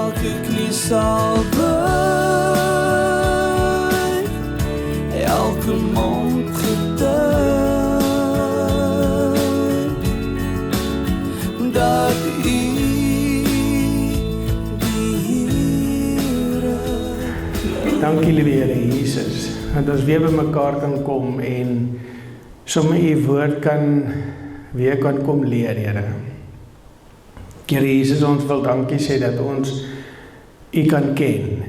elke knie sal buig, elke mond getuig, dat U die Here. Dankie liewe Here Jesus, dat ons weer by mekaar kan kom en sommer U woord weer kan kom leer, Here. Here Jesus, ons wil dankie sê dat ons U kan ken,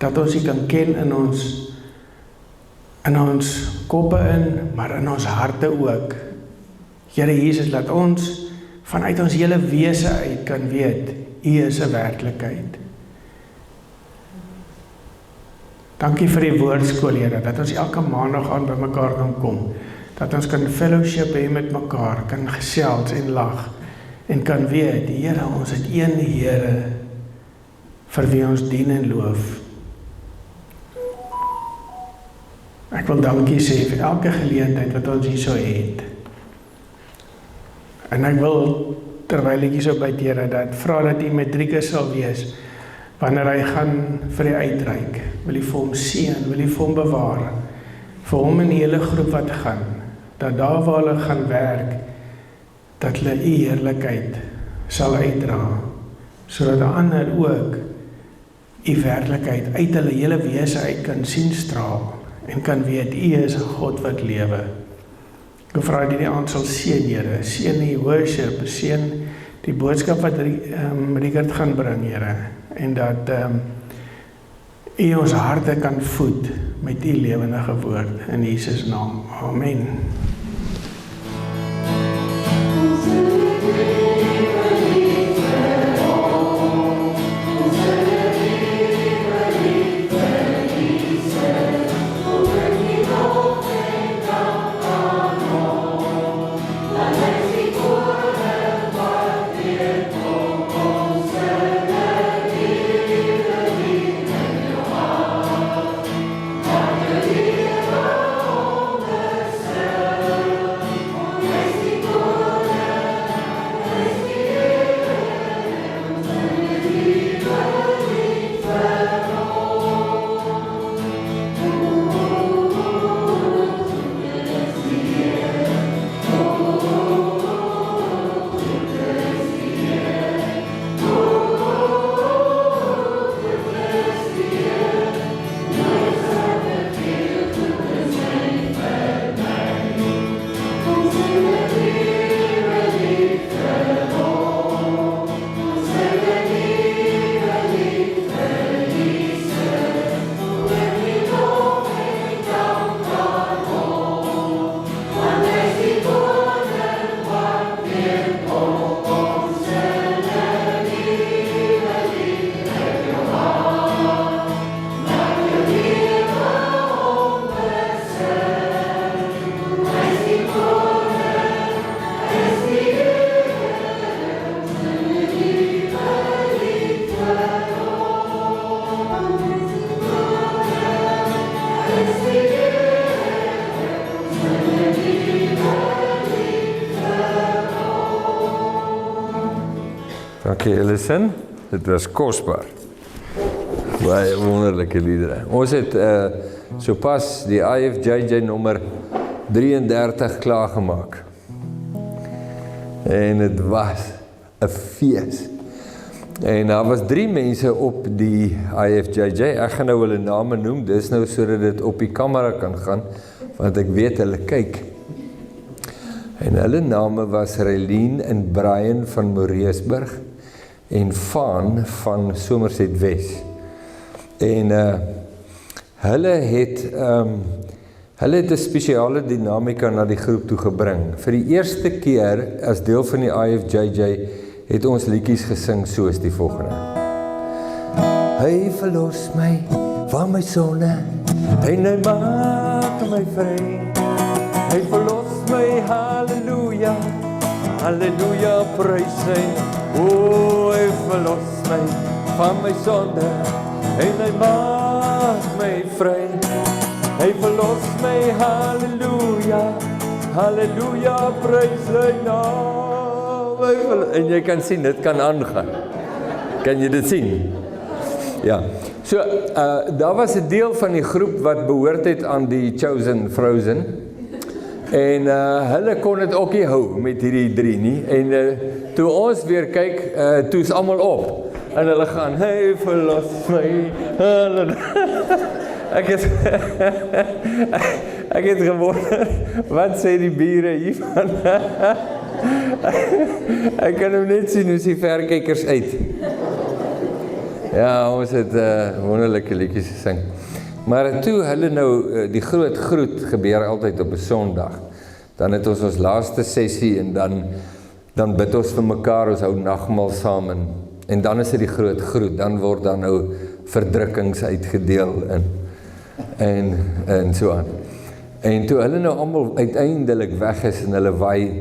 dat ons U kan ken in ons koppe maar in ons harte ook. Here Jesus, laat ons vanuit ons hele wese uit kan weet, U is 'n werklikheid. Dankie vir die woordskool, Here, dat ons elke maandag aan by mekaar kan kom, dat ons kan fellowship hê met mekaar, kan gesels en lag, en kan weet, Here, ons het een Here, vir wie ons dien en loof. Ek wil dankie sê vir elke geleentheid wat ons hier so het. En ek wil, terwyl ek hier so by Here, dat vra dat U met Driekus sal wees, wanneer hy gaan vir die uitreik, wil U vir hom seën, wil U vir hom bewaar, vir hom en die hele groep wat gaan, dat daar waar hulle gaan werk, dat hulle U heerlikheid sal uitdra, sodat ander ook U werklikheid uit hulle hele wese uit kan sien straal, en kan weet, U is 'n God wat lewe. Ek vra dat U die aand sal seën, Here, seën die worship, seën die boodskap wat Richard gaan bring, Here, en dat U ons harte kan voed met U lewendige woord, in Jesus naam, amen. Dankie Ellison, dit was kosbaar. Baie wonderlike liedere. Ons het so pas die IFJJ nommer 33 klaargemaak. En het was 'n fees. En daar was 3 mense op die IFJJ, ek gaan nou hulle name noem, dis nou sodat dit op die kamera kan gaan, want ek weet hulle kyk. En hulle name was Relien en Brian van Moreesburg, en van Somerset Wes. En hulle het 'n spesiale dinamika na die groep toe gebring. Vir die eerste keer as deel van die IFJJ het ons liedjies gesing soos die volgende. Hy verlos my van my sonde en hy maak my vry. Hy verlos my, halleluja, halleluja, prys sy. O, hy verlos my van my sonde en hy maak my vry. Hy verlos my, halleluja, halleluja, prys sy naam. En jy kan sien, dit kan aangaan. Kan jy dit sien? Ja. So, daar was 'n deel van die groep wat behoort het aan die Chosen Frozen. En hulle kon dit ook nie hou met hierdie 3 nie. En toe ons weer kyk, toe is almal op. En hulle gaan, hey, verlos my. Ek het gewonder, wat sê die bure hiervan? Ek kan hom net sien hoe die verkykers uit. Ja, ons het wonderlike liedjies gesing. Maar toe hulle nou, die groot groet gebeur altyd op 'n Sondag. Dan het ons laaste sessie en dan bid ons vir mekaar, ons hou nagmaal saam en dan is dit die groot groet, dan word dan nou verdrukkings uitgedeel en so aan. En toe hulle nou almal uiteindelik weg is en hulle waai,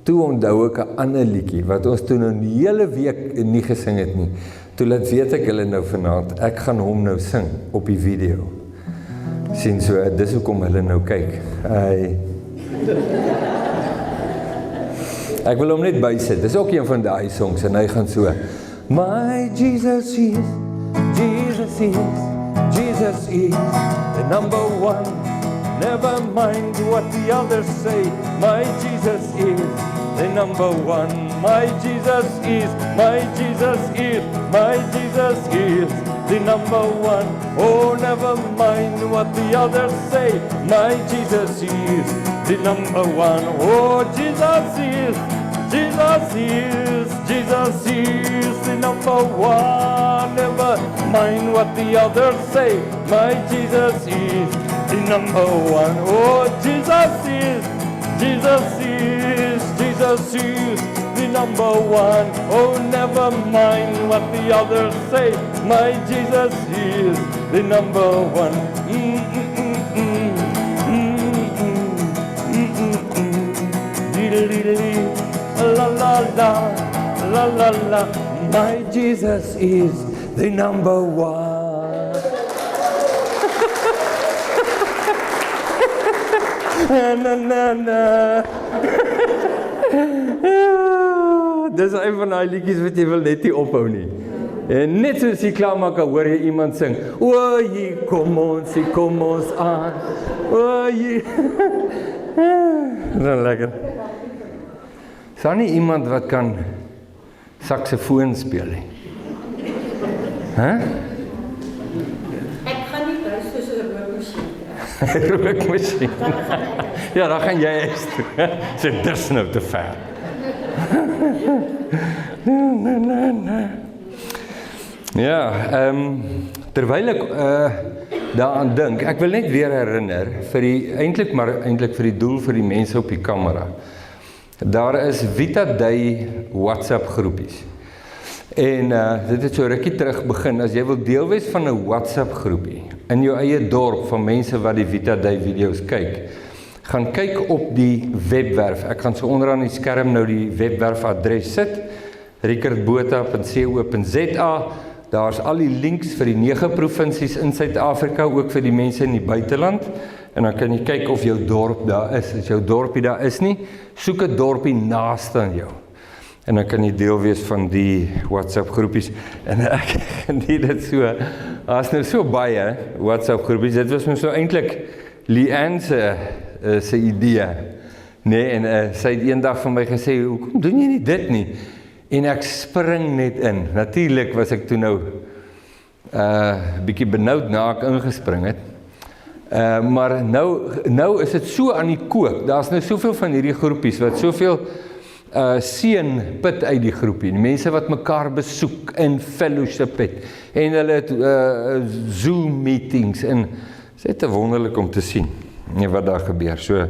toe onthou ek 'n ander liedjie wat ons toe nou 'n hele week nie gesing het nie. Toe laat weet ek hulle nou vanaand, ek gaan hom nou sing op die video. Sien so, dis hoekom hulle nou kyk. Ek wil hom net bysit. Dis ook een van daai songs en hy gaan so. My Jesus is the number one. Never mind what the others say. My Jesus is the number one. My Jesus is the number one. Oh, never mind what the others say. My Jesus is the number one. Oh, Jesus is the number one. Never mind what the others say. My Jesus is the number one. Oh, Jesus is the number one. Oh, never mind what the others say. My Jesus is the number one. La la la, la la la. My Jesus is the number one. Na na na. Dis een van die liedjies wat jy wil net nie ophou nie. En net soos jy klaar maak, hoor jy iemand sing. O, hier kom ons aan. O, hier. Dan lekker. Is daar nie iemand wat kan saksofoon speel nie? Ek gaan nie bly soos 'n rookmasjien. Rookmasjien. Ja, dan gaan jy eens toe. Sê, dis nou te ver. Ja, terwyl ek daaraan dink, ek wil net weer herinner, eintlik vir die doel vir die mense op die kamera. Daar is Vita Day WhatsApp groepies. En dit het so rukkie terug begin, as jy wil deel wees van 'n WhatsApp groepie, in jou eie dorp van mense wat die Vita Day video's kyk, gaan kyk op die webwerf. Ek gaan so onderaan die skerm nou die webwerfadres sit, richardbotha.co.za. Daar's al die links vir die 9 provinsies in Suid-Afrika, ook vir die mense in die buiteland. En dan kan jy kyk of jou dorp daar is. As jou dorpie daar is nie, soek 'n dorpie naaste aan jou. En dan kan jy deel wees van die WhatsApp groepies. En ek geniet dit so. Daar's nou so baie WhatsApp groepies. Dit was nou so eintlik Leanne se idee. Nee, en sy het eendag van my gesê, hoekom doen jy nie dit nie? En ek spring net in. Natuurlik was ek toe nou bietjie benoud na ek ingespring het. Maar nou is dit so aan die kook. Daar's nou soveel van hierdie groepies wat soveel seën put uit die groepie. Die mense wat mekaar besoek en fellowship het. En hulle het Zoom meetings en dit is te wonderlik om te sien wat daar gebeur. So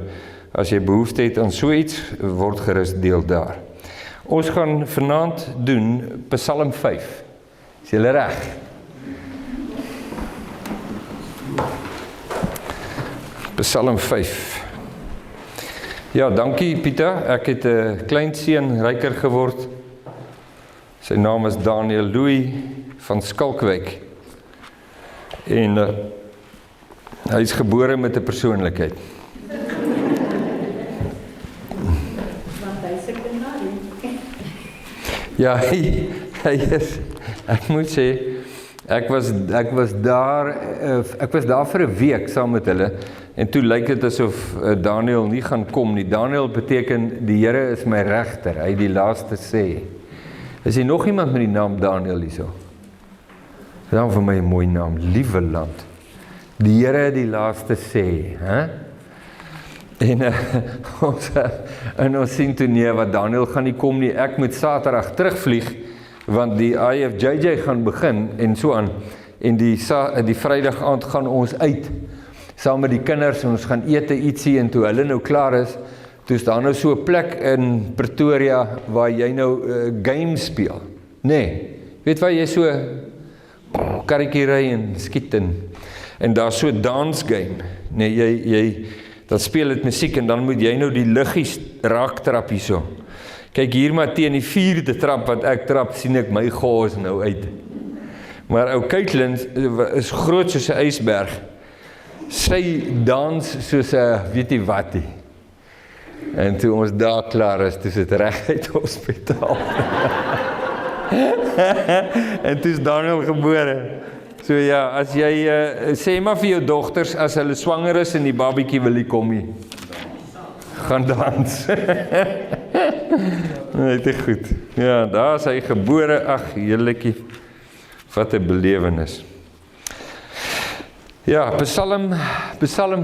as jy behoefte het aan so iets, word gerus deel daar. Ons gaan vanaand doen Psalm 5. Is julle reg? Psalm 5. Ja, dankie Pieter. Ek het 'n klein seun ryker geword. Sy naam is Daniel Louis van Skalkwyk. En hy is gebore met 'n persoonlikheid. Ja, hy Ek moet sê, ek was daar vir 'n week saam met hulle, en toe lyk dit asof Daniel nie gaan kom nie. Daniel beteken, die Here is my regter, hy het die laaste sê. Is hier nog iemand met die naam Daniel hierso? Dan vir my 'n mooi naam, liewe land. Die Here het die laaste sê, hè? En ons sien toe nee, wat Daniel gaan nie kom nie, ek moet Saterdag terugvlieg, want die IFJJ gaan begin, en so aan, en die Vrydag aand gaan ons uit, saam met die kinders, en ons gaan ete ietsie, en toe hulle nou klaar is, toe is daar nou so 'n plek in Pretoria, waar jy nou game speel, nee, weet waar jy so, karretjie ry en skiet en daar so 'n dance game, nee, jy dan speel dit musiek, en dan moet jy nou die liggies raak trap hierso. Kyk hier maar teen die 4de trap wat ek trap, sien ek my gous nou uit. Maar ou Caitlin is groot soos 'n ysberg. Sy dans soos 'n weet jy wat nie. En toe ons daar klaar is, toe sit reg uit hospitaal. En toe is Daniel gebore. So ja, as jy sê maar vir jou dogters, as hulle swanger is en die babietjie wil nie kom nie, gaan dans. Net goed. Ja, daar is hy gebore. Ag, heerlikie. Wat 'n belewenis. Ja, Psalm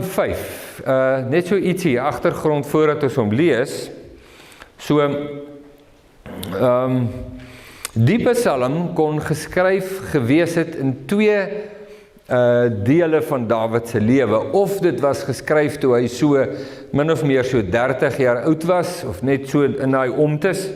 5. Net so ietsie agtergrond voordat ons hom lees. So die Psalm kon geskryf gewees het in 2 dele van Dawid se lewe, of dit was geskryf toe hy so min of meer so 30 jaar oud was, of net so in daai omtes,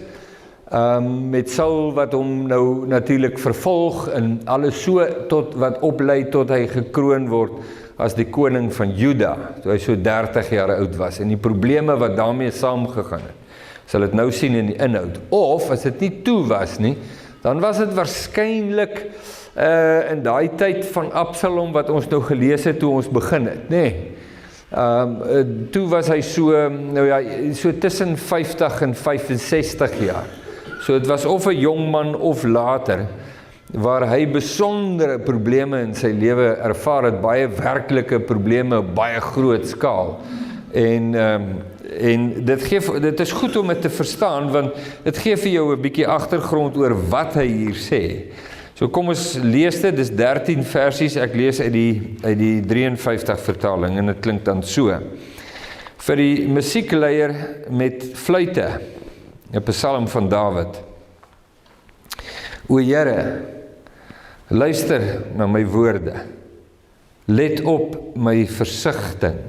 met Saul wat hom nou natuurlik vervolg, en alles so tot wat oplei tot hy gekroon word as die koning van Juda, toe hy so 30 jaar oud was, en die probleme wat daarmee saamgegaan het. Sal dit nou sien in die inhoud. Of, as dit nie toe was nie, dan was dit waarskynlik in daai tyd van Absalom wat ons nou gelees het toe ons begin het, nee. Toe was hy so, nou ja, so tussen 50 en 65 jaar. So dit was of 'n jong man of later, waar hy besondere probleme in sy lewe ervaar het, baie werklike probleme op baie groot skaal. En dit is goed om dit te verstaan, want dit gee vir jou 'n bietjie agtergrond oor wat hy hier sê. So kom ons lees dit, dis 13 versies, ek lees uit die 53 vertaling, en dit klink dan so. Vir die musiekleier met fluite, 'n psalm van Dawid. O Here, luister na my woorde, let op my versigtiging.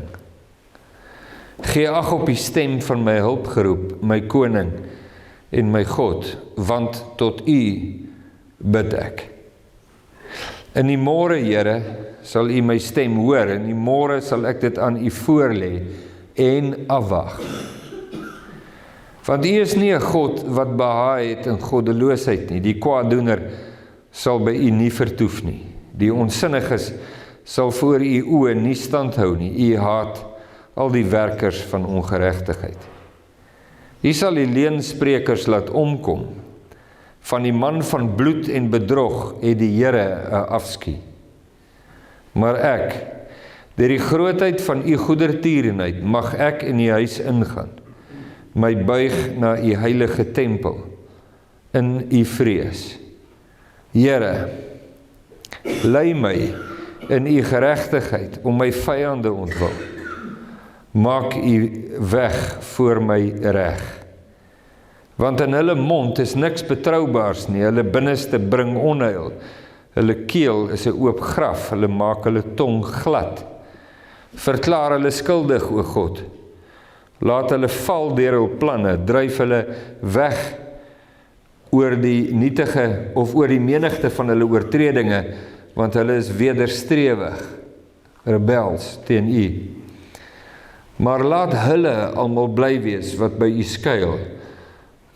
Gee ag op die stem van my hulpgeroep, my koning en my God, want tot U bid ek. In die môre, Here, sal U my stem hoor, in die môre sal ek dit aan U voorlê en afwag. Want U is nie 'n God wat behaag het in goddeloosheid nie, die kwaaddoener sal by U nie vertoef nie, die onsinniges sal voor U oë nie standhou nie, U haat al die werkers van ongeregtigheid. U sal die leensprekers laat omkom, van die man van bloed en bedrog het die Here 'n afskie. Maar ek, deur die grootheid van U goedertierenheid, mag ek in U huis ingaan, my buig na U heilige tempel, in U vrees. Here, lei my in U geregtigheid, om my vyande ontwil. Maak U weg voor my reg. Want in hulle mond is niks betroubaars nie, hulle binneste bring onheil, hulle keel is 'n oop graf, hulle maak hulle tong glad. Verklaar hulle skuldig, o God. Laat hulle val deur hul planne, dryf hulle weg oor die nietige, of oor die menigte van hulle oortredinge, want hulle is wederstrewig, rebels teen U. Maar laat hulle almal bly wees wat by U skuil.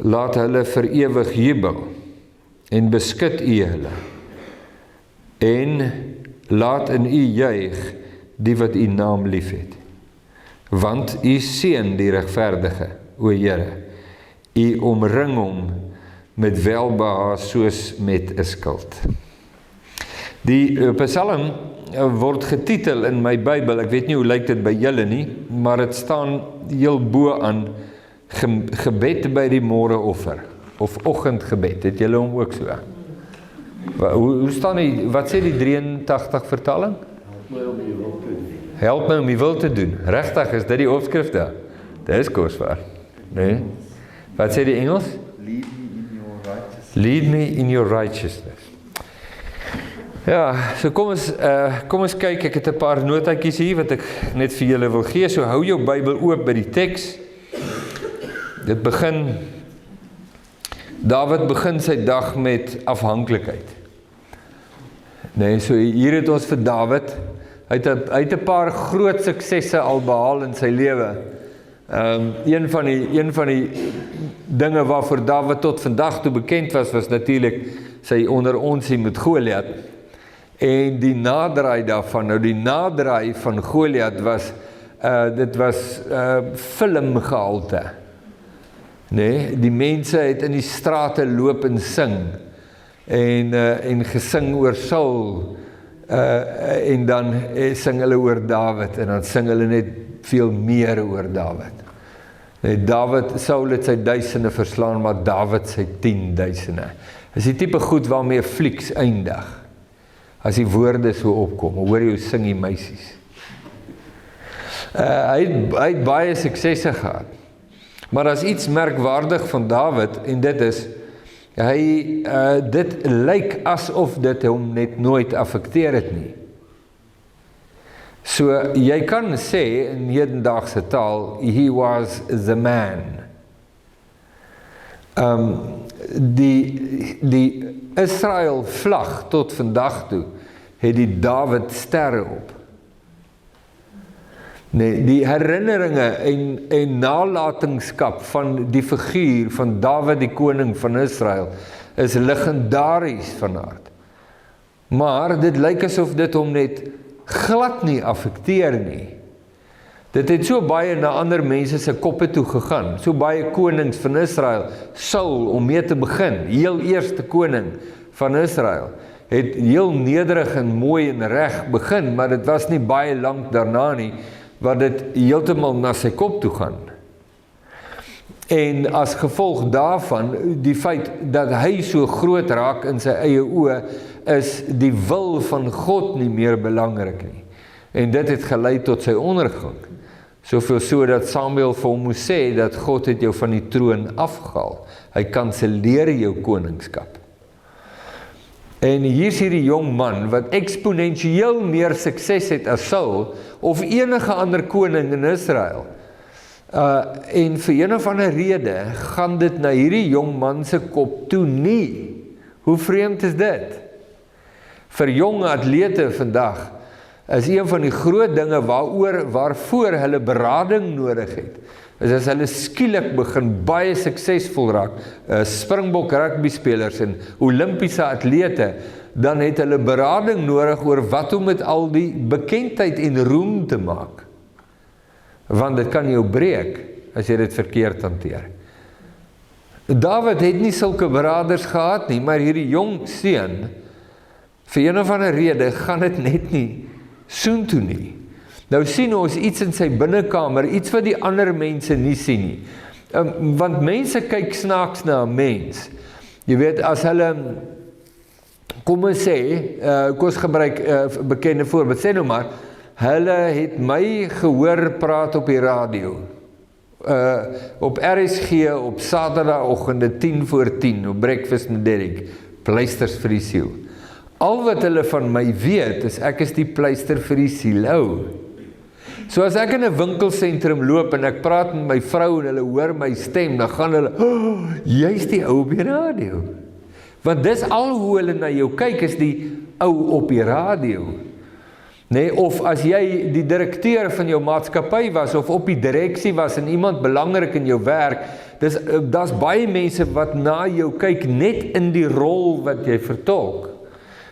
Laat hulle vir ewig jubel en beskud U hulle. En laat in U juig die wat U naam liefhet. Want U seën die regverdige, o Here. U omring hom met welbehae soos met 'n skild. Die Psalm word getitel in my Bybel, ek weet nie hoe lyk dit by julle nie, maar dit staan heel bo aan gebed by die môreoffer, of oggendgebed, het julle hom ook so? Hoe staan die, wat sê die 83 vertaling? Help my om die wil te doen. Regtig, is dit die opskrif daar? Dit is kosbaar. Nee? Wat sê die Engels? Lead me in your righteousness. Ja, so kom ons kyk, ek het 'n paar notaatjies hier wat ek net vir julle wil gee, so hou jou Bybel oop by die teks. Dit begin, Dawid begin sy dag met afhanklikheid. Nee, so hier het ons vir Dawid, hy het 'n paar groot suksesse al behaal in sy lewe. Een van die dinge waarvoor Dawid tot vandag toe bekend was natuurlik sy onderonsie met Goliat. En die naderdraai daarvan, nou die naderdraai van Goliat was, dit was filmgehalte. Nee, die mense het in die strate loop en sing, en gesing oor Saul, en dan sing hulle oor Dawid, en dan sing hulle net veel meer oor Dawid. Nee, Saul het sy duisende verslaan, maar Dawid sy 10.000. Is die tipe goed waarmee flieks eindig, as die woorde so opkom, hoor jy hoe sing die meisies. Hy het baie suksesse gehad, maar as iets merkwaardig van Dawid, en dit is, dit lyk asof dit hom net nooit affekteer het nie. So, jy kan sê in hedendaagse taal, he was the man. Die Israel vlag tot vandag toe, het die Dawid sterre op. Nee, die herinneringe en nalatenskap van die figuur van Dawid die koning van Israel is legendaries van aard. Maar dit lyk asof dit hom net glad nie affekteer nie. Dit het so baie na ander mense se koppe toe gegaan, so baie konings van Israel, Saul om mee te begin, heel eerste koning van Israel, het heel nederig en mooi en reg begin, maar dit was nie baie lank daarna nie, wat dit heeltemal na sy kop toe gaan. En as gevolg daarvan, die feit dat hy so groot raak in sy eie oë, is die wil van God nie meer belangrik nie. En dit het gelei tot sy ondergang. Soveel so dat Samuel vir hom moes sê, dat God het jou van die troon afgehaal. Hy kanselleer jou koningskap. En hier is hierdie jong man, wat eksponensieel meer sukses het as Saul, of enige ander koning in Israel. En vir een of ander rede, gaan dit na hierdie jong man se kop toe nie. Hoe vreemd is dit? Vir jong atlete vandag, is een van die groot dinge waarvoor hulle berading nodig het, is as hulle skielik begin baie suksesvol raak, Springbok rugby spelers en Olimpiese atlete, dan het hulle berading nodig oor wat om met al die bekendheid en roem te maak. Want dit kan jou breek, as jy dit verkeerd hanteer. Dawid het nie sulke beraders gehad nie, maar hierdie jong seun, vir een of ander rede, gaan dit net nie soontoe nie. Nou sien ons iets in sy binnekamer, iets wat die ander mense nie sien nie. Want mense kyk snaaks na 'n mens. Jy weet, as hulle, kom ons sê, kom ons gebruik bekende voorbeeld, sê nou maar, hulle het my gehoor praat op die radio, op RSG, op Saterdagoggende 10:10, op Breakfast met Derek, pleisters vir die siel. Al wat hulle van my weet, is ek is die pleister vir die siel. So as ek in 'n winkelsentrum loop en ek praat met my vrou en hulle hoor my stem, dan gaan hulle, jy is die ou op die radio. Want dis al hoe hulle na jou kyk, is die ou op die radio. Nee, of as jy die direkteur van jou maatskappy was, of op die direksie was en iemand belangrik in jou werk, daar's baie mense wat na jou kyk, net in die rol wat jy vertolk.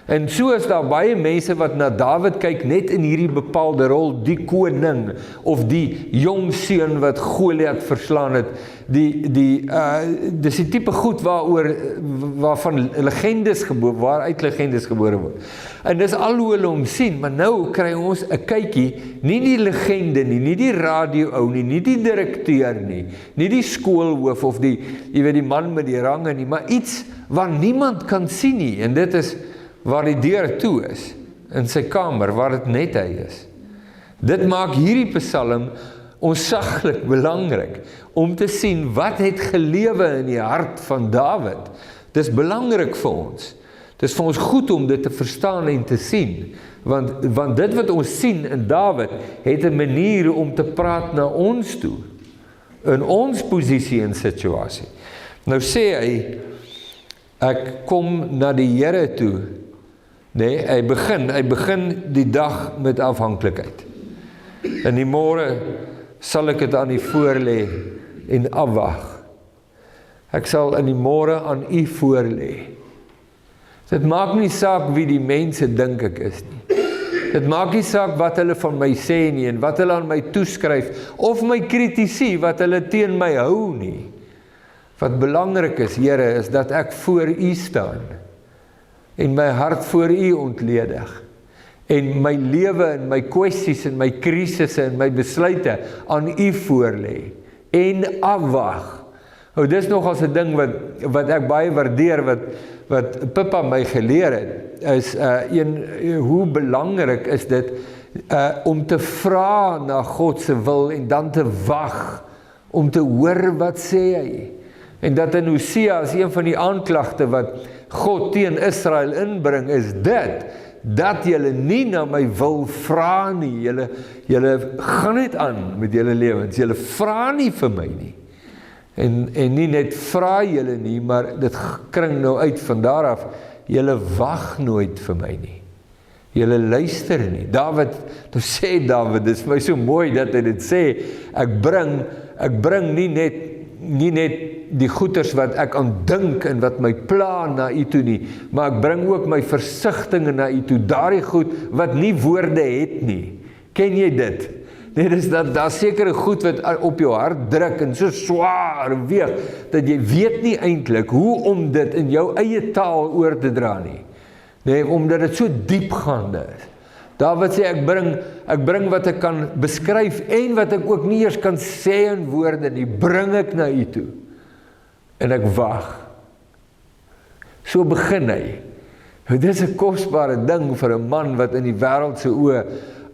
En so is daar baie mense wat na Dawid kyk, net in hierdie bepaalde rol, die koning, of die jong seun wat Goliat verslaan het, dis die tipe goed waarvan legendes waaruit legendes gebore word. En dis al hoe hulle hom sien, maar nou kry ons 'n kykie, nie die legende nie die radio-ou nie die direkteur nie die skoolhoof of die man met die range nie, maar iets waar niemand kan sien nie, en dit is waar die deur toe is, in sy kamer, waar dit net hy is. Dit maak hierdie psalm onsaglik belangrik, om te sien wat het gelewe in die hart van Dawid. Dis belangrik vir ons. Dis vir ons goed om dit te verstaan en te sien, want dit wat ons sien in Dawid, het 'n manier om te praat na ons toe, in ons posisie en situasie. Nou sê hy, ek kom na die Here toe, hy begin die dag met afhanklikheid. In die môre sal ek dit aan U voorlê en afwag. Ek sal in die môre aan U voorlê. Dit maak nie saak wie die mense dink ek is nie. Dit maak nie saak wat hulle van my sê nie, en wat hulle aan my toeskryf, of my kritisie wat hulle teen my hou nie. Wat belangrik is, Here, is dat ek voor U staan, en my hart voor U ontledig, en my lewe en my kwessies en my krisisse en my besluite aan U voorlê, en afwag. Dis nog as 'n ding wat ek baie waardeer, wat Pippa my geleer het, is hoe belangrik is dit om te vra na God se wil, en dan te wag, om te hoor wat sê hy. En dat in Hosea is een van die aanklagte wat God teen Israel inbring, is dat julle nie na my wil vra nie, julle gaan net aan met julle lewens, julle vra nie vir my nie, en nie net vra julle nie, maar dit kring nou uit van daar af, julle wag nooit vir my nie, julle luister nie. Dawid, nou sê Dawid, dit is vir my so mooi dat hy dit sê, ek bring nie net die goeders wat ek aan dink en wat my pla na U toe nie, maar ek bring ook my versigtinge na U toe, daardie goed wat nie woorde het nie. Ken jy dit? Nee, dis dat daar sekere goed wat op jou hart druk en so swaar weeg, dat jy weet nie eintlik hoe om dit in jou eie taal oor te dra nie. Nee, omdat dit so diepgaande is. Dawid sê, ek bring wat ek kan beskryf, en wat ek ook nie eers kan sê in woorde nie, bring ek na U toe. En ek wag. So begin hy. Dit is 'n kosbare ding vir 'n man wat in die wêreld se oë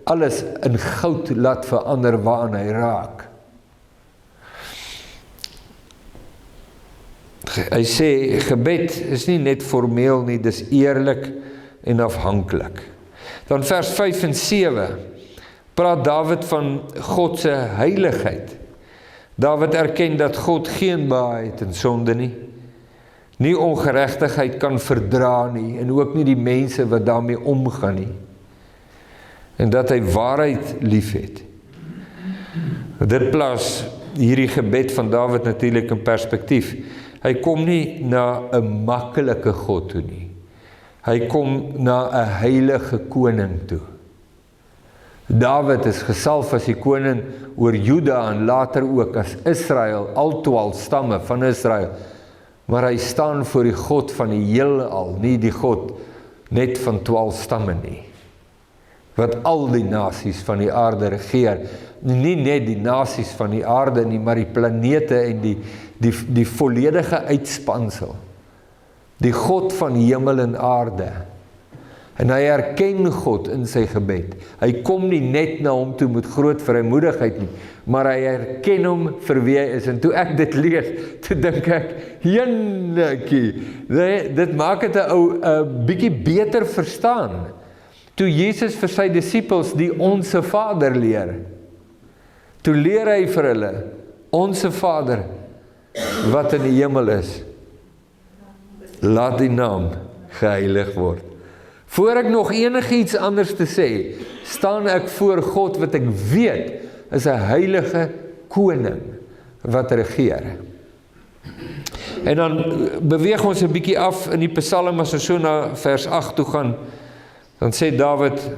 alles in goud laat verander waaraan hy raak. Hy sê, gebed is nie net formeel nie, dis eerlik en afhanklik. Dan vers 5 en 7 praat Dawid van God se heiligheid. Dawid erken dat God geen behaag het in sonde nie ongeregtigheid kan verdra nie, en ook nie die mense wat daarmee omgaan nie, en dat hy waarheid liefhet. Dit plaas hierdie gebed van Dawid natuurlik in perspektief. Hy kom nie na 'n maklike God toe nie. Hy kom na 'n heilige koning toe. Dawid is gesalf as die koning oor Juda en later ook as Israel, al 12 stamme van Israel. Maar hy staan voor die God van die heelal, nie die God net van 12 stamme nie. Wat al die nasies van die aarde regeer. Nie net die nasies van die aarde nie, maar die planete en die volledige uitspansel. Die God van hemel en aarde. En hy erken God in sy gebed. Hy kom nie net na hom toe met groot vrymoedigheid nie, maar hy erken hom vir wie hy is. En toe ek dit lees, toe dink ek, jennetjie, dit maak dit 'n ou bietjie beter verstaan. Toe Jesus vir sy disippels die Onse Vader leer, toe leer hy vir hulle, Onse Vader, wat in die hemel is, laat die naam geheilig word. Voor ek nog enigiets anders te sê, staan ek voor God wat ek weet, is 'n heilige koning, wat regeer. En dan beweeg ons 'n bietjie af in die Psalm as ons so na vers 8 toe gaan. Dan sê Dawid,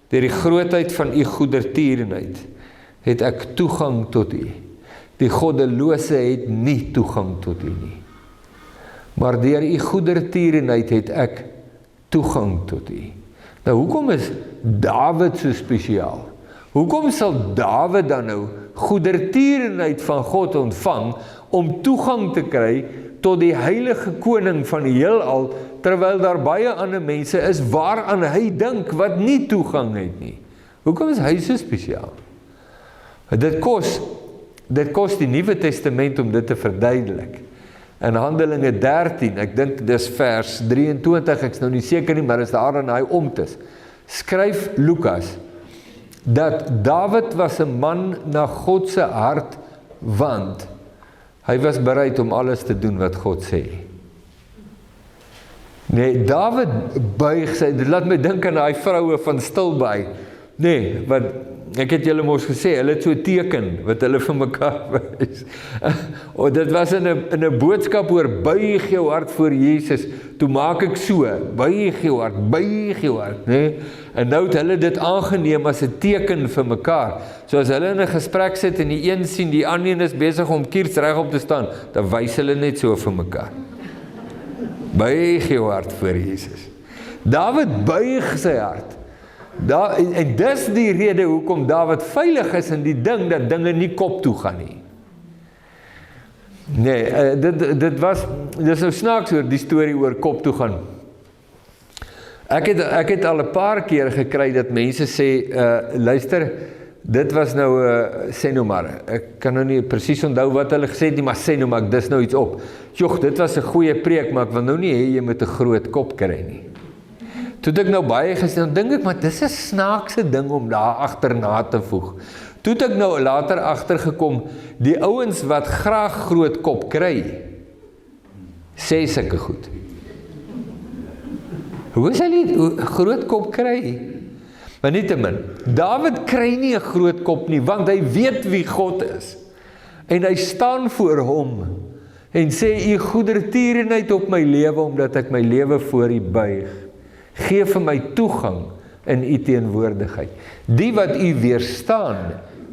deur die grootheid van u goedertierenheid het ek toegang tot u. Die goddelose het nie toegang tot u nie. Maar deur u goedertierenheid het ek toegang tot u. Nou hoekom is Dawid so spesiaal? Hoekom sal Dawid dan nou goedertierenheid van God ontvang om toegang te kry tot die heilige koning van die heelal, terwyl daar baie ander mense is waaraan hy dink wat nie toegang het nie? Hoekom is hy so spesiaal? Dit kos die Nuwe Testament om dit te verduidelik. In Handelinge 13, ek dink dis vers 23, ek is nou nie seker nie, maar is daar in hy omtes, skryf Lukas, dat Dawid was 'n man na God se hart, want hy was bereid om alles te doen wat God sê. Nee, Dawid buig sy, dit laat my dink aan die vroue van Stilbaai. Nee, wat ek het julle mos gesê, hulle het so 'n teken wat hulle vir mekaar wys. O, dit was in 'n boodskap oor buig jou hart voor Jesus. Toe maak ek so, buig jou hart, nee. En nou het hulle dit aangeneem as 'n teken vir mekaar. So as hulle in 'n gesprek sit en die een sien die ander is besig om kiers regop te staan, dan wys hulle net so vir mekaar. Buig jou hart voor Jesus. Dawid buig sy hart. En dis die rede hoekom Dawid veilig is in die ding dat dinge nie kop toe gaan nie. Nee, dis nou snaaks oor die storie oor kop toe gaan. Ek het al 'n paar keer gekry dat mense sê, luister, dit was nou, sê nou maar, ek kan nou nie presies onthou wat hulle gesê het nie, maar sê nou maar, dis nou iets op. Joch, dit was 'n goeie preek, maar ek wil nou nie hê jy moet 'n groot kop kry nie. Toe het ek nou baie gesê, dan dink ek, maar dis 'n snaakse ding om daar agterna te voeg. Toe het ek nou later agtergekom, die ouens wat graag groot kop kry, sê sulke goed. Hoe is hulle groot kop kry? Maar nietemin, Dawid kry nie 'n groot kop nie, want hy weet wie God is. En hy staan voor hom en sê, u goedertierenheid op my lewe, omdat ek my lewe voor u buig. Geef vir my toegang in u teenwoordigheid. Die wat u weerstaan,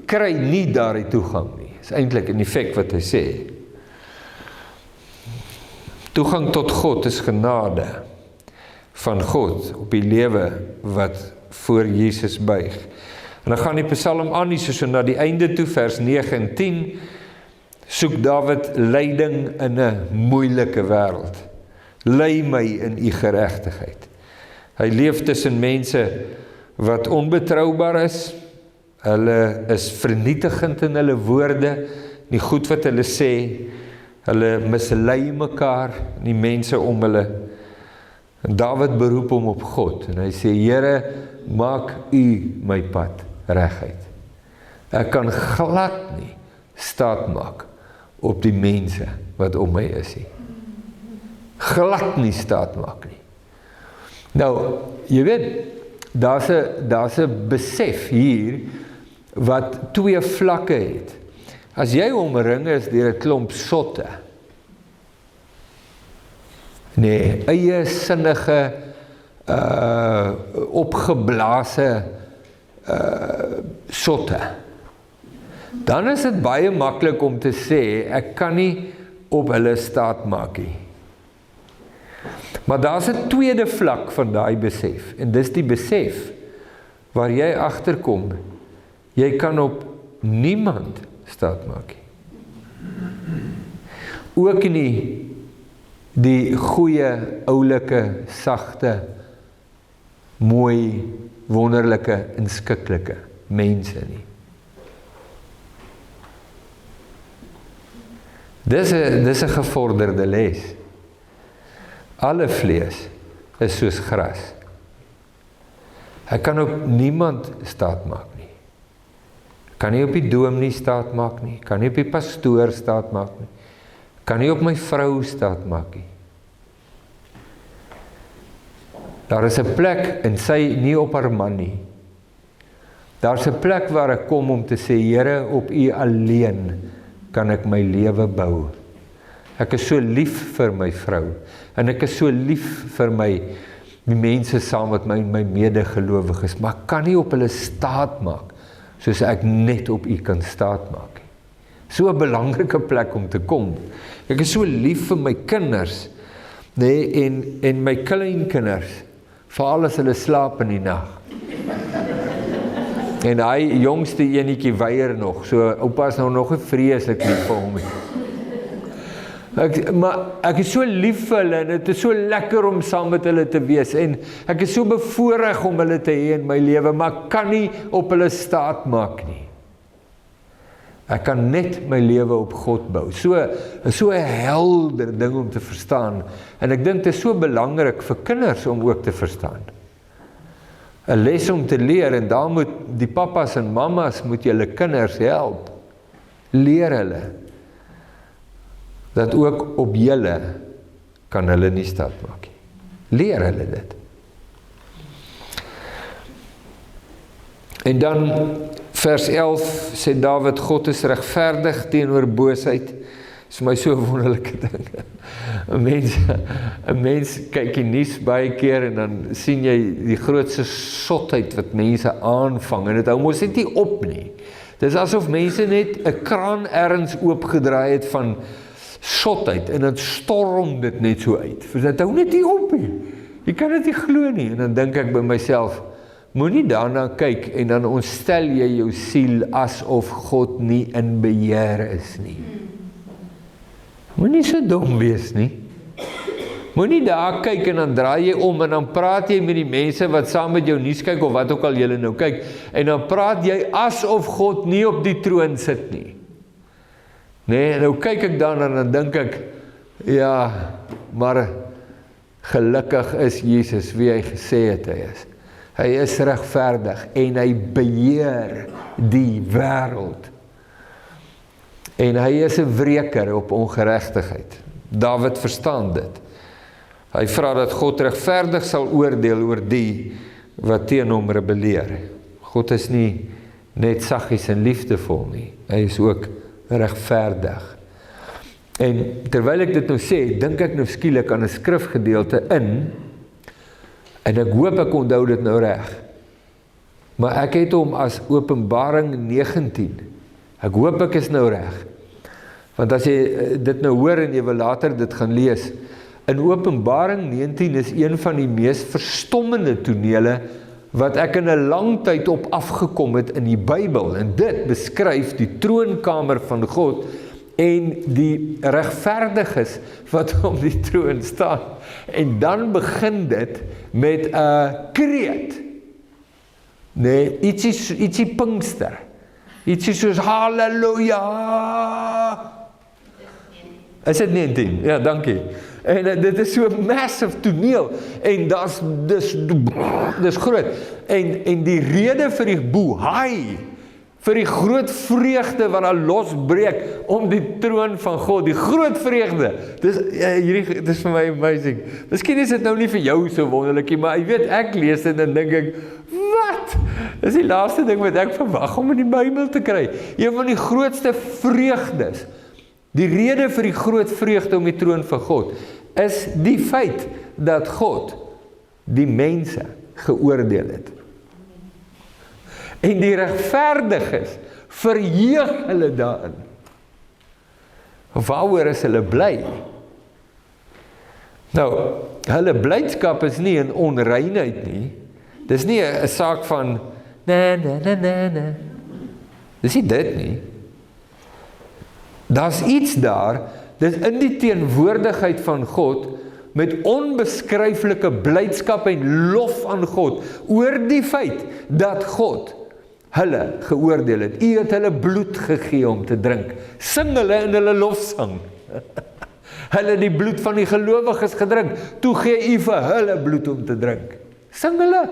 kry nie daardie toegang nie. Is eintlik in effek wat hy sê. Toegang tot God is genade van God op die lewe wat voor Jesus buig. En dan gaan die Psalm aan, so na die einde toe, vers 9 en 10, soek Dawid leiding in 'n moeilike wêreld. Lei my in u geregtigheid. Hy leef tussen mense wat onbetroubaar is, hulle is vernietigend in hulle woorde, die goed wat hulle sê, hulle mislei mekaar, die mense om hulle. En Dawid beroep hom op God, en hy sê, Here, maak u my pad reguit. Ek kan glad nie staat maak op die mense wat om my is nie. Glad nie staat maak nie. Nou, jy weet, daar's 'n besef hier wat twee vlakke het. As jy omring is deur 'n klomp sotte, nee, eie sinnige, opgeblaase sotte, dan is dit baie maklik om te sê, ek kan nie op hulle staat maak nie. Maar daar's 'n tweede vlak van daai besef, en dis die besef waar jy agterkom, jy kan op niemand staat maak nie. Ook nie die goeie, oulike, sagte, mooi, wonderlike, inskikkelike mense nie. Dis 'n gevorderde les. Alle vlees is soos gras. Hy kan op niemand staat maak nie. Kan nie op die dominee staat maak nie. Kan nie op die pastoor staat maak nie. Kan nie op my vrou staat maak nie. Daar is 'n plek en sy nie op haar man nie. Daar's 'n plek waar ek kom om te sê, Here, op U alleen kan ek my lewe bou. Ek is so lief vir my vrou, en ek is so lief vir die mense saam met my en my medegelowiges, maar ek kan nie op hulle staat maak, soos ek net op U kan staat maak. So 'n belangrike plek om te kom. Ek is so lief vir my kinders, nee, en my kleinkinders, veral as hulle slaap in die nag. En hy jongste enetjie weier nog, so oupa is nou nog 'n vreeslik lief vir hom. Maar ek is so lief vir hulle, en dit is so lekker om saam met hulle te wees, en ek is so bevoorreg om hulle te hê in my lewe, maar ek kan nie op hulle staat maak nie. Ek kan net my lewe op God bou. So 'n helder ding om te verstaan, en ek dink dit is so belangrik vir kinders om ook te verstaan. 'n Les om te leer, en daar moet die papas en mamas moet julle kinders help. Leer hulle dat ook op julle kan hulle nie staat maak nie. Leer hulle dit. En dan vers 11 sê Dawid, God is regverdig teenoor boosheid. Dis vir my so 'n wonderlike ding. 'n mens kyk die nuus baie keer en dan sien jy die grootste sotheid wat mense aanvang, en dit hou mos net nie op nie. Dis asof mense net 'n kraan ergens oopgedraai het van sotheid, en dan storm dit net so uit. Dit hou net nie op nie. Jy kan dit nie glo nie. En dan dink ek by myself, moenie daarna kyk en dan ontstel jy jou siel asof God nie in beheer is nie. Moenie so dom wees nie. Moenie daar kyk en dan draai jy om en dan praat jy met die mense wat saam met jou nuus kyk of wat ook al julle nou kyk, en dan praat jy asof God nie op die troon sit nie. Nee, nou kyk ek dan en dan dink ek, ja, maar gelukkig is Jesus wie hy gesê het hy is. Hy is regverdig en hy beheer die wêreld. En hy is 'n wreker op ongeregtigheid. Dawid verstaan dit. Hy vra dat God regverdig sal oordeel oor die wat teen hom rebelleer. God is nie net saggies en liefdevol nie. Hy is ook regverdig. En terwyl ek dit nou sê, dink ek nou skielik aan 'n skrifgedeelte in, en ek hoop ek onthou dit nou reg, maar ek het hom as Openbaring 19, ek hoop ek is nou reg, want as jy dit nou hoor en jy wil later dit gaan lees, in Openbaring 19 is een van die mees verstommende tonele wat ek in 'n lang tyd op afgekom het in die Bybel, en dit beskryf die troonkamer van God en die regverdiges wat om die troon staan. En dan begin dit met 'n kreet. Nee, ietsie Pinkster. Ietsie soos halleluja. Is dit 19? Ja, dankie. En dit is so 'n massive toneel, en dis groot. En die rede vir die boehai, vir die groot vreugde wat daar losbreek om die troon van God, die groot vreugde, dis vir my amazing. Miskien is dit nou nie vir jou so wonderlikie, maar jy weet, ek lees dit en dink ek, wat? Dis die laaste ding wat ek verwag om in die Bybel te kry. Een van die grootste vreugdes, die rede vir die groot vreugde om die troon van God, is die feit dat God die mense geoordeel het. En die regverdiges verheug hulle daarin. Waaroor is hulle bly? Nou, hulle blydskap is nie in onreinheid nie. Dis nie 'n saak van na. Dis nie dit nie. Daar's iets daar, dis in die teenwoordigheid van God, met onbeskryflike blydskap en lof aan God, oor die feit dat God hulle geoordeel het. U het hulle bloed gegee om te drink. Sing hulle in hulle lofsang. Hulle die bloed van die gelowiges gedrink, toe gee u vir hulle bloed om te drink. Sing hulle,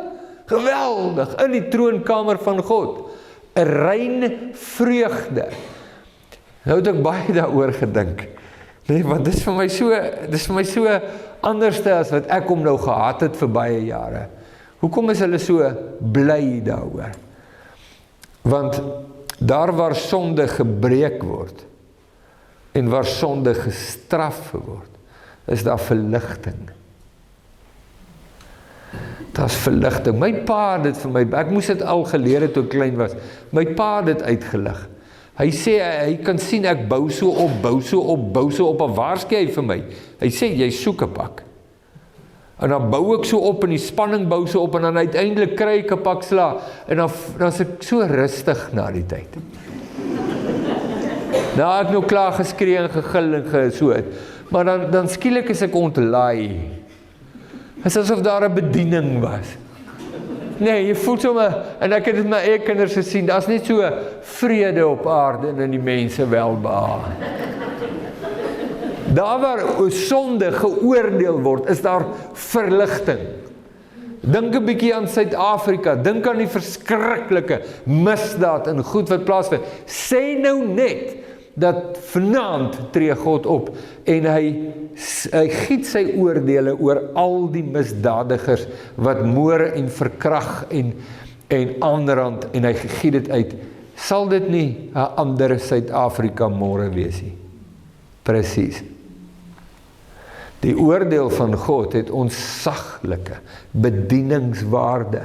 geweldig, in die troonkamer van God. 'n rein vreugde. Nou het ek baie daaroor gedink. Nee, want dis vir my so anderste as wat ek hom nou gehad het vir baie jare. Hoekom is hulle so bly daaroor? Want daar waar sonde gebreek word, en waar sonde gestraf word, is daar verligting. Daar's verligting. My pa het dit vir my, ek moes dit al geleer het toe ek klein was, my pa het dit uitgelig. Hy sê, hy kan sien ek bou so op, en waarskei hy vir my. Hy sê, jy soek 'n pak. En dan bou ek so op, en die spanning bou so op, en dan uiteindelik kry ek 'n pak sla, en dan is ek so rustig na die tyd. Nou ek nou klaar geskree en gegil en so het, maar dan skielik is ek ontlaai. Het is asof daar 'n bediening was. Nee, jy voel sommer, en ek het dit met my eie kinders gesien, daar's net so vrede op aarde en in die mense welbehaag. Daar waar sonde geoordeel word, is daar verligting. Dink 'n bietjie aan Suid-Afrika, dink aan die verskriklike misdaad en goed wat plaasvind. Sê nou net dat vanaand tree God op en hy giet sy oordeele oor al die misdadigers wat moor en verkrag en aanrand, en hy giet dit uit. Sal dit nie 'n ander Suid-Afrika môre wees nie? Presies. Die oordeel van God het ontsaglike bedieningswaarde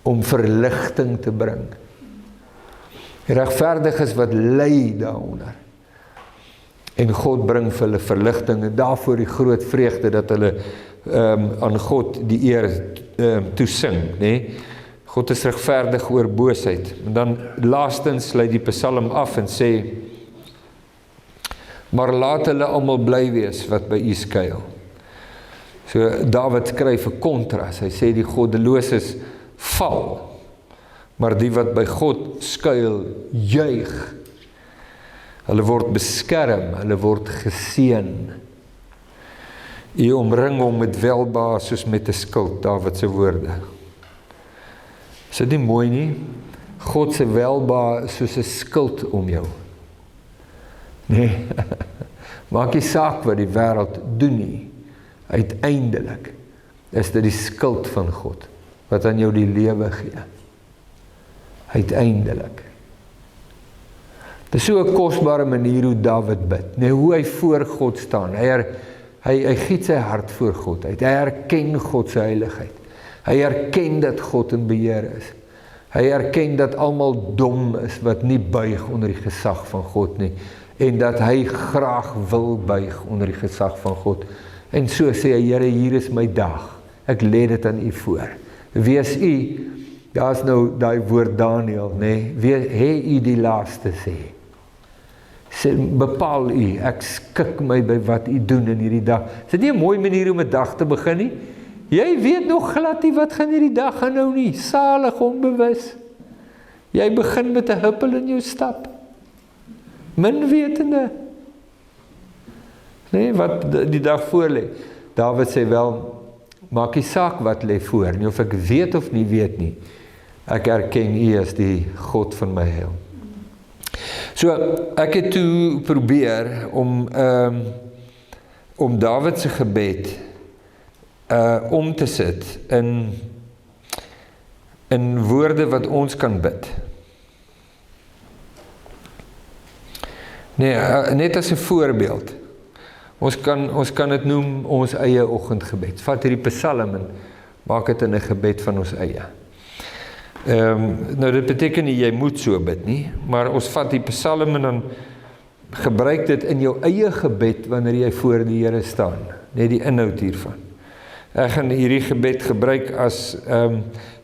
om verligting te bring. Die regverdiges wat ly daaronder. En God bring vir hulle verligting, en daarvoor die groot vreugde dat hulle aan God die eer toesing, nee? God is regverdig oor boosheid. En dan laastens sluit die Psalm af en sê, maar laat hulle almal bly wees wat by u skuil. So Dawid skryf 'n kontras, hy sê die goddeloses val, maar die wat by God skuil, juig. Hulle word beskerm, hulle word geseën. U omring hom met welbehae soos met 'n skild, Dawid se woorde. Is dit nie mooi nie? God se welbehae is soos 'n skild om jou. Nee, maak nie saak wat die wêreld doen nie. Uiteindelik is dit die skild van God, wat aan jou die lewe gee. Uiteindelik. Dit is so 'n kosbare manier hoe Dawid bid, nee, hoe hy voor God staan. Hy giet sy hart voor God uit. Hy erken God se heiligheid. Hy erken dat God in beheer is. Hy erken dat almal dom is wat nie buig onder die gesag van God nie, en dat hy graag wil buig onder die gesag van God. En so sê hy, Here, hier is my dag. Ek lê dit aan u voor. Wees u, daar is nou daai woord Daniel, nee, hê u die laaste sê. Bepaal u, ek skik my by wat u doen in hierdie dag. Is dit nie 'n mooi manier om 'n dag te begin nie? Jy weet nog glad nie wat gaan hierdie dag gaan nou nie. Salig onbewus. Jy begin met 'n huppel in jou stap. Min wetende. Nee, wat die dag voor lê. Dawid sê wel, maak nie saak wat lê voor nie, of ek weet of nie weet nie. Ek erken u as die God van my heil. So, ek het toe probeer om Dawid se gebed om te sit in woorde wat ons kan bid. Nee, net as 'n voorbeeld. Ons kan dit noem ons eie oggendgebed. Vat hierdie Psalm en maak dit in 'n gebed van ons eie. Nou dit beteken nie jy moet so bid nie, maar ons vat die Psalm en dan gebruik dit in jou eie gebed wanneer jy voor die Here staan. Net die inhoud hiervan. Ek gaan hierdie gebed gebruik as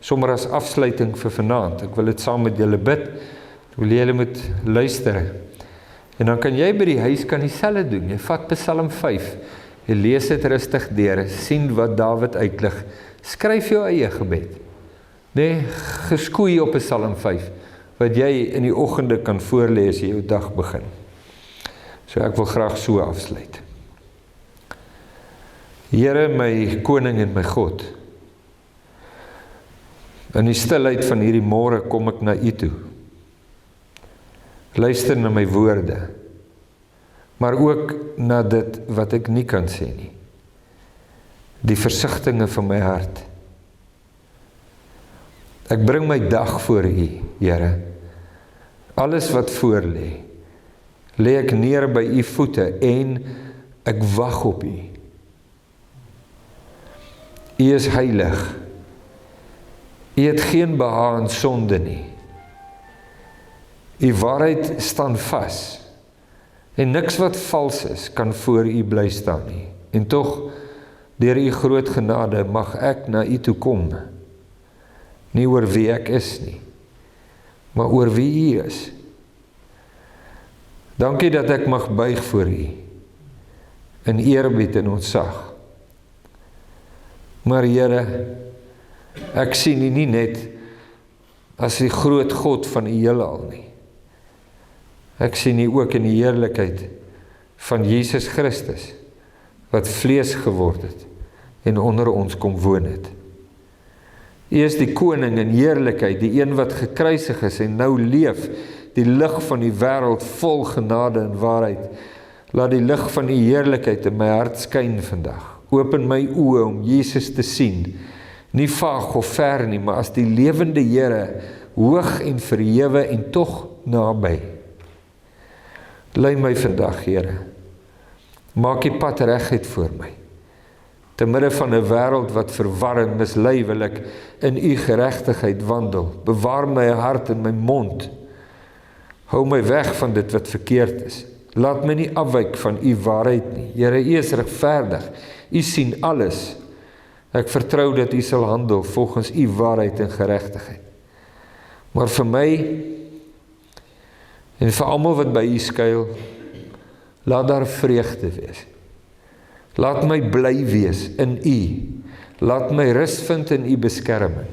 sommer as afsluiting vir vanaand. Ek wil dit saam met julle bid. Ek wil julle moet luister. En dan kan jy by die huis kan dieselfde doen. Jy vat Psalm 5. Jy lees dit rustig deur, sien wat Dawid uitlig. Skryf jou eie gebed. Nee, geskoei op Psalm 5 wat jy in die oggende kan voorlees as jy jou dag begin. So ek wil graag so afsluit. Here, my koning en my God, in die stilheid van hierdie môre kom ek na u toe. Luister na my woorde, maar ook na dit wat ek nie kan sê nie. Die versigtinge van my hart. Ek bring my dag voor u, Here. Alles wat voor lê, lê ek neer by u voete en ek wag op u. U is heilig. U het geen behaag in sonde nie. U waarheid staan vas. En niks wat vals is, kan voor u bly staan nie. En tog, deur u groot genade, mag ek na u toe kom. Nie oor wie ek is nie, maar oor wie u is. Dankie dat ek mag buig voor u, in eerbied en ontzag. Maar Here, ek sien u nie net as die groot God van die heelal nie. Ek sien u ook in die heerlikheid van Jesus Christus, wat vlees geword het en onder ons kom woon het. U is die koning in heerlikheid, die een wat gekruisig is en nou leef, die lig van die wêreld vol genade en waarheid. Laat die lig van u heerlikheid in my hart skyn vandag. Open my oë om Jesus te sien, nie vaag of ver nie, maar as die lewende Here, hoog en verhewe en tog naby. Lei my vandag, Here. Maak die pad reguit voor my. Te midde van 'n wêreld wat verwar en mislei, wil ek in u geregtigheid wandel. Bewaar my hart en my mond. Hou my weg van dit wat verkeerd is. Laat my nie afwyk van u waarheid nie. Here, u is regverdig. U sien alles. Ek vertrou dat u sal handel volgens u waarheid en geregtigheid. Maar vir my en vir almal wat by u skuil, laat daar vreugde wees. Laat my bly wees in u. Laat my rus vind in u beskerming.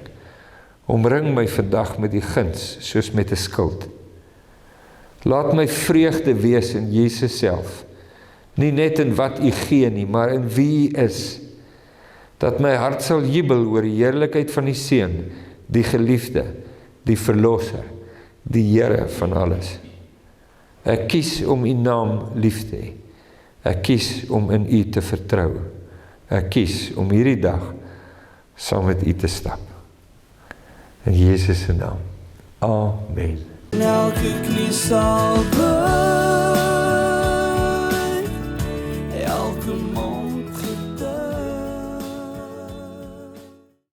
Omring my vandag met die guns, soos met 'n skild. Laat my vreugde wees in Jesus self. Nie net in wat u gee nie, maar in wie u is. Dat my hart sal jubel oor die heerlikheid van die Seun, die geliefde, die verlosser, die Here van alles. Ek kies om u naam lief te hê. Ek kies om in u te vertrou. Ek kies om hierdie dag saam met u te stap. In Jesus se naam. Amen. Elke knie sal buig, elke mond